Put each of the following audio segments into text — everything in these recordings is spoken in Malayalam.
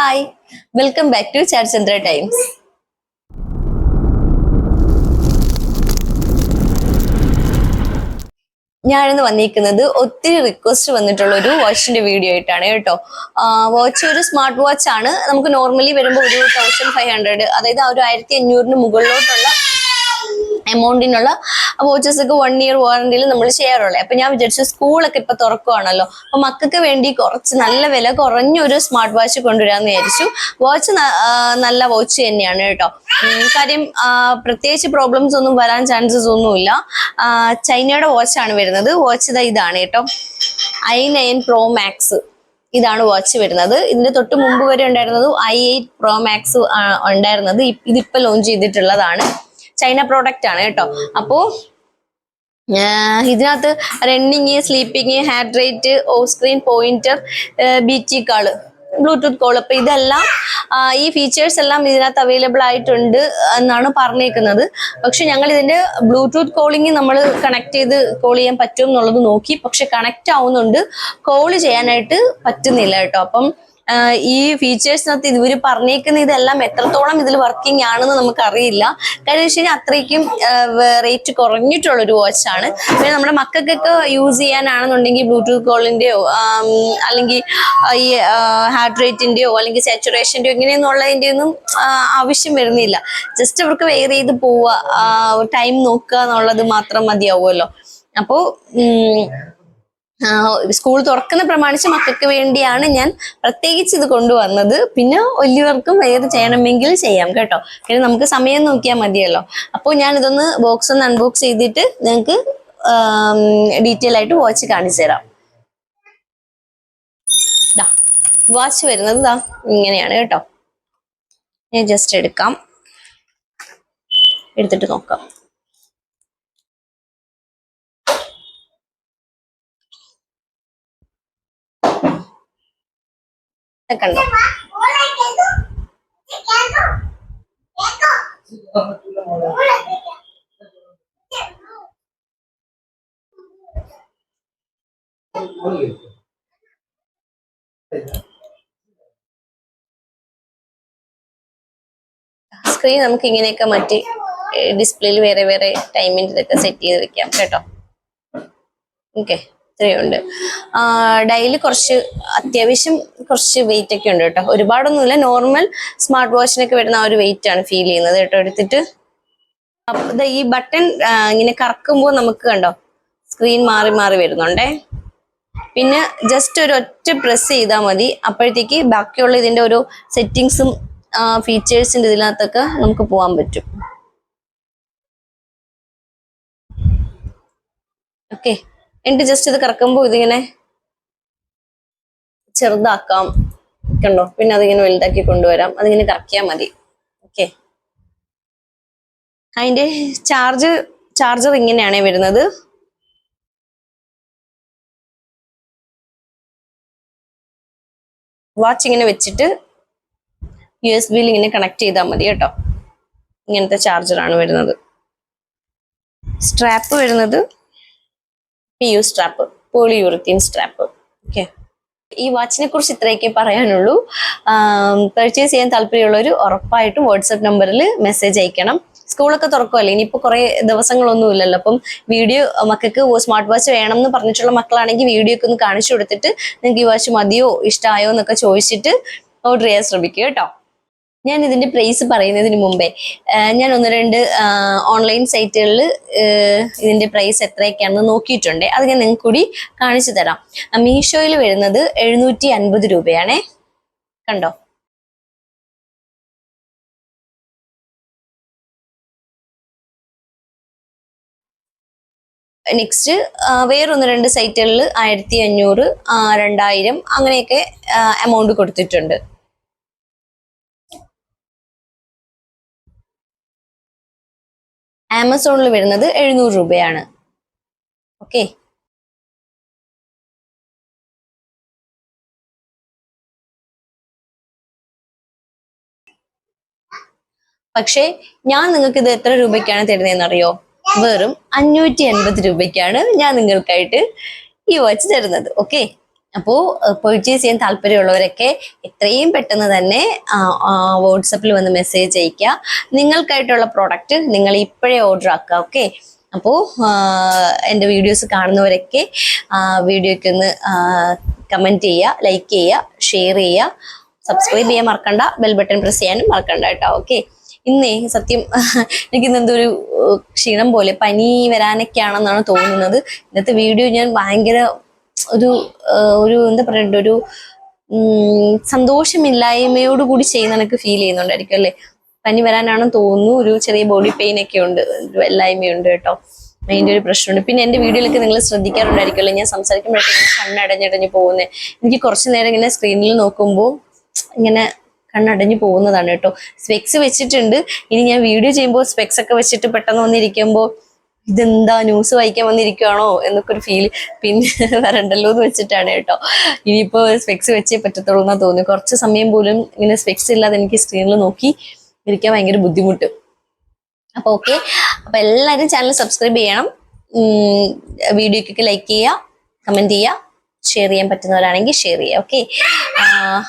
ഹായ്, വെൽക്കം ബാക്ക് ടു ചാറ്റ്ചന്ദ്ര ടൈംസ്. ഞാനിന്ന് വന്നിരിക്കുന്നത് ഒത്തിരി റിക്വസ്റ്റ് വന്നിട്ടുള്ള ഒരു വാച്ചിന്റെ വീഡിയോ ആയിട്ടാണ് കേട്ടോ. വാച്ച് ഒരു സ്മാർട്ട് വാച്ച് ആണ്. നമുക്ക് നോർമലി വരുമ്പോൾ ഒരു 1500, അതായത് ആ ഒരു 1500 മുകളിലോട്ടുള്ള എമൗണ്ടിനുള്ള വാച്ചസ് ഒക്കെ 1 ഇയർ വാറന്റിയിൽ നമ്മൾ ചെയ്യാറുള്ളത്. അപ്പൊ ഞാൻ വിചാരിച്ചു സ്കൂളൊക്കെ ഇപ്പൊ തുറക്കുവാണല്ലോ, അപ്പൊ മക്കൾക്ക് വേണ്ടി കുറച്ച് നല്ല വില കുറഞ്ഞൊരു സ്മാർട്ട് വാച്ച് കൊണ്ടുവരാന്ന് വിചാരിച്ചു. വാച്ച് നല്ല വാച്ച് തന്നെയാണ് കേട്ടോ. കാര്യം പ്രത്യേകിച്ച് പ്രോബ്ലംസ് ഒന്നും വരാൻ ചാൻസസ് ഒന്നുമില്ല. ചൈനയുടെ വാച്ചാണ് വരുന്നത്. വാച്ച് ഇതാണ് കേട്ടോ, i9 Pro Max. ഇതാണ് വാച്ച് വരുന്നത്. ഇതിന്റെ തൊട്ട് മുമ്പ് വരെ ഉണ്ടായിരുന്നത് i8 Pro Max ഉണ്ടായിരുന്നത്. ഇതിപ്പോ ലോഞ്ച് ചെയ്തിട്ടുള്ളതാണ്. ചൈന പ്രോഡക്റ്റ് ആണ് കേട്ടോ. അപ്പോ ഇതിനകത്ത് running, sleeping, heart rate, of screen pointer, BT call, Bluetooth call, അപ്പൊ ഇതെല്ലാം ഈ ഫീച്ചേഴ്സ് എല്ലാം ഇതിനകത്ത് അവൈലബിൾ ആയിട്ടുണ്ട് എന്നാണ് പറഞ്ഞേക്കുന്നത്. പക്ഷെ ഞങ്ങൾ ഇതിന്റെ ബ്ലൂടൂത്ത് കോളിംഗ് നമ്മൾ കണക്ട് ചെയ്ത് കോൾ ചെയ്യാൻ പറ്റും എന്നുള്ളത് നോക്കി. പക്ഷെ കണക്ട് ആവുന്നുണ്ട്, കോൾ ചെയ്യാനായിട്ട് പറ്റുന്നില്ല കേട്ടോ. അപ്പം ഈ ഫീച്ചേഴ്സിനകത്ത് ഇവര് പറഞ്ഞേക്കുന്ന ഇതെല്ലാം എത്രത്തോളം ഇതിൽ വർക്കിംഗ് ആണെന്ന് നമുക്കറിയില്ല. കാര്യം വെച്ച് കഴിഞ്ഞാൽ അത്രയ്ക്കും റേറ്റ് കുറഞ്ഞിട്ടുള്ളൊരു വാച്ചാണ്. പിന്നെ നമ്മുടെ മക്കൾക്കൊക്കെ യൂസ് ചെയ്യാനാണെന്നുണ്ടെങ്കിൽ ബ്ലൂടൂത്ത് കോളിന്റെയോ അല്ലെങ്കിൽ ഈ ഹാർട്ട് റേറ്റിന്റെയോ അല്ലെങ്കിൽ സാച്ചുറേഷന്റെയോ ഇങ്ങനെയൊന്നുള്ളതിന്റെ ഒന്നും ആവശ്യം വരുന്നില്ല. ജസ്റ്റ് അവർക്ക് വെയർ ചെയ്ത് പോവുക, ടൈം നോക്കുക എന്നുള്ളത് മാത്രം മതിയാവുമല്ലോ. അപ്പോ സ്കൂൾ തുറക്കുന്ന പ്രമാണിച്ച് മക്കൾക്ക് വേണ്ടിയാണ് ഞാൻ പ്രത്യേകിച്ച് ഇത് കൊണ്ടുവന്നത്. പിന്നെ വലിയവർക്കും വെയർ ചെയ്യണമെങ്കിൽ ചെയ്യാം കേട്ടോ. പിന്നെ നമുക്ക് സമയം നോക്കിയാൽ മതിയല്ലോ. അപ്പോൾ ഞാൻ ഇതൊന്ന് ബോക്സ് ഒന്ന് അൺബോക്സ് ചെയ്തിട്ട് നിങ്ങൾക്ക് ഡീറ്റെയിൽ ആയിട്ട് വാച്ച് കാണിച്ചു തരാം. വാച്ച് വരുന്നത് ഇങ്ങനെയാണ് കേട്ടോ. ഞാൻ ജസ്റ്റ് എടുത്തിട്ട് നോക്കാം. കണ്ടോ, സ്ക്രീൻ നമുക്ക് ഇങ്ങനെയൊക്കെ മാറ്റി ഡിസ്പ്ലേയിൽ വേറെ വേറെ ടൈമിൻ്റെ ഇതൊക്കെ സെറ്റ് ചെയ്ത് വെക്കാം കേട്ടോ. ഓക്കെ, ഇത്രയുണ്ട്. ഡെയിലി അത്യാവശ്യം കുറച്ച് വെയിറ്റ് ഒക്കെ ഉണ്ട് കേട്ടോ. ഒരുപാടൊന്നുമില്ല, നോർമൽ സ്മാർട്ട് വാച്ചിനൊക്കെ വരുന്ന ആ ഒരു വെയിറ്റ് ആണ് ഫീൽ ചെയ്യുന്നത് കേട്ടോ. എടുത്തിട്ട് ഈ ബട്ടൺ ഇങ്ങനെ കറക്കുമ്പോൾ നമുക്ക് കണ്ടോ സ്ക്രീൻ മാറി മാറി വരുന്നുണ്ടേ. പിന്നെ ജസ്റ്റ് ഒറ്റ പ്രസ് ചെയ്താൽ മതി, അപ്പോഴത്തേക്ക് ബാക്കിയുള്ള ഇതിന്റെ ഒരു സെറ്റിങ്സും ഫീച്ചേഴ്സിന്റെ ഇതിനകത്തൊക്കെ നമുക്ക് പോകാൻ പറ്റും. ഓക്കെ, എന്നിട്ട് ജസ്റ്റ് ഇത് കറക്കുമ്പോൾ ഇതിങ്ങനെ ചെറുതാക്കാം കണ്ടോ. പിന്നെ അതിങ്ങനെ വലുതാക്കി കൊണ്ടുവരാം. അതിങ്ങനെ കറക്കിയാൽ മതി. ഓക്കെ, അതിന്റെ ചാർജർ ഇങ്ങനെയാണ് വരുന്നത്. വാച്ച് ഇങ്ങനെ വെച്ചിട്ട് USB ഇങ്ങനെ കണക്ട് ചെയ്താൽ മതി കേട്ടോ. ഇങ്ങനത്തെ ചാർജറാണ് വരുന്നത്. സ്ട്രാപ്പ് വരുന്നത് PU സ്ട്രാപ്പ്, പോളിയൂറിത്തീൻ സ്ട്രാപ്പ്. ഓക്കെ, ഈ വാച്ചിനെ കുറിച്ച് ഇത്രയൊക്കെ പറയാനുള്ളൂ. പർച്ചേസ് ചെയ്യാൻ താല്പര്യമുള്ളവർ ഉറപ്പായിട്ടും വാട്സപ്പ് നമ്പറിൽ മെസ്സേജ് അയക്കണം. സ്കൂളൊക്കെ തുറക്കുമല്ലേ, ഇനിയിപ്പോൾ കുറെ ദിവസങ്ങളൊന്നും ഇല്ലല്ലോ. അപ്പം വീഡിയോ മക്കൾക്ക് സ്മാർട്ട് വാച്ച് വേണം എന്ന് പറഞ്ഞിട്ടുള്ള മക്കളാണെങ്കിൽ വീഡിയോ ഒക്കെ ഒന്ന് കാണിച്ചു കൊടുത്തിട്ട് നിങ്ങൾക്ക് ഈ വാച്ച് മതിയോ ഇഷ്ടമായോ എന്നൊക്കെ ചോദിച്ചിട്ട് ഓർഡർ ചെയ്യാൻ ശ്രമിക്കുക കേട്ടോ. ഞാൻ ഇതിന്റെ പ്രൈസ് പറയുന്നതിന് മുമ്പേ ഞാൻ 1-2 ഓൺലൈൻ സൈറ്റുകളിൽ ഇതിന്റെ പ്രൈസ് എത്രയൊക്കെയാണെന്ന് നോക്കിയിട്ടുണ്ട്. അത് ഞാൻ നിങ്ങൾക്ക് കൂടി കാണിച്ചു തരാം. മീഷോയിൽ വരുന്നത് 750 രൂപയാണേ. കണ്ടോ, നെക്സ്റ്റ് വേറെ 1-2 സൈറ്റുകളിൽ 1500, 2000 അങ്ങനെയൊക്കെ എമൗണ്ട് കൊടുത്തിട്ടുണ്ട്. ആമസോണിൽ വരുന്നത് 700 രൂപയാണ്. ഓക്കെ, പക്ഷേ ഞാൻ നിങ്ങൾക്ക് ഇത് എത്ര രൂപയ്ക്കാണ് തരുന്നതെന്ന് അറിയോ? വെറും 580 രൂപയ്ക്കാണ് ഞാൻ നിങ്ങൾക്കായിട്ട് ഈ വാച്ച് തരുന്നത്. ഓക്കെ, അപ്പോൾ പർച്ചേസ് ചെയ്യാൻ താല്പര്യമുള്ളവരൊക്കെ എത്രയും പെട്ടെന്ന് തന്നെ വാട്സപ്പിൽ വന്ന് മെസ്സേജ് അയക്കുക. നിങ്ങൾക്കായിട്ടുള്ള പ്രോഡക്റ്റ് നിങ്ങൾ ഇപ്പോഴേ ഓർഡർ ആക്കുക. ഓക്കെ, അപ്പോൾ എൻ്റെ വീഡിയോസ് കാണുന്നവരൊക്കെ വീഡിയോയ്ക്ക് ഒന്ന് കമൻറ്റ് ചെയ്യുക, ലൈക്ക് ചെയ്യുക, ഷെയർ ചെയ്യുക, സബ്സ്ക്രൈബ് ചെയ്യാൻ മറക്കണ്ട, ബെൽ ബട്ടൺ പ്രസ് ചെയ്യാനും മറക്കണ്ട കേട്ടോ. ഓക്കെ, ഇന്നേ സത്യം എനിക്കിന്ന് എന്തൊരു ക്ഷീണം പോലെ പനി വരാനൊക്കെയാണെന്നാണ് തോന്നുന്നത്. ഇന്നത്തെ വീഡിയോ ഞാൻ ഭയങ്കര ഒരു എന്താ പറയണ്ട, ഒരു സന്തോഷമില്ലായ്മയോട് കൂടി ചെയ്യുന്ന എനിക്ക് ഫീൽ ചെയ്യുന്നുണ്ടായിരിക്കും അല്ലേ. പനി വരാനാണെന്ന് തോന്നുന്നു. ഒരു ചെറിയ ബോഡി പെയിൻ ഒക്കെ ഉണ്ട്, ഒരു വല്ലായ്മയുണ്ട് കേട്ടോ. അതിൻ്റെ ഒരു പ്രശ്നമുണ്ട്. പിന്നെ എൻ്റെ വീഡിയോയിലൊക്കെ നിങ്ങൾ ശ്രദ്ധിക്കാറുണ്ടായിരിക്കുമല്ലോ, ഞാൻ സംസാരിക്കുമ്പോഴൊക്കെ കണ്ണടഞ്ഞടഞ്ഞ് പോകുന്നത്. എനിക്ക് കുറച്ചു നേരം ഇങ്ങനെ സ്ക്രീനിൽ നോക്കുമ്പോൾ ഇങ്ങനെ കണ്ണടഞ്ഞു പോകുന്നതാണ് കേട്ടോ. സ്പെക്സ് വെച്ചിട്ടുണ്ട്. ഇനി ഞാൻ വീഡിയോ ചെയ്യുമ്പോൾ സ്പെക്സ് ഒക്കെ വെച്ചിട്ട് പെട്ടെന്ന് വന്നിരിക്കുമ്പോൾ ഇതെന്താ ന്യൂസ് വായിക്കാൻ വന്നിരിക്കുകയാണോ എന്നൊക്കെ ഒരു ഫീൽ പിന്നെ വരണ്ടല്ലോ എന്ന് വെച്ചിട്ടാണ് കേട്ടോ. ഇനിയിപ്പോൾ സ്പെക്സ് വെച്ചേ പറ്റത്തുള്ളൂ എന്നാ തോന്നുന്നു. കുറച്ച് സമയം പോലും ഇങ്ങനെ സ്പെക്സ് ഇല്ലാതെ എനിക്ക് സ്ക്രീനിൽ നോക്കി ഇരിക്കാൻ ഭയങ്കര ബുദ്ധിമുട്ട്. അപ്പൊ ഓക്കെ, അപ്പൊ എല്ലാവരും ചാനൽ സബ്സ്ക്രൈബ് ചെയ്യണം, വീഡിയോക്കൊക്കെ ലൈക്ക് ചെയ്യുക, കമന്റ് ചെയ്യുക, ഷെയർ ചെയ്യാൻ പറ്റുന്നവരാണെങ്കിൽ ഷെയർ ചെയ്യുക. ഓക്കെ,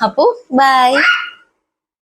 അപ്പോൾ ബൈ.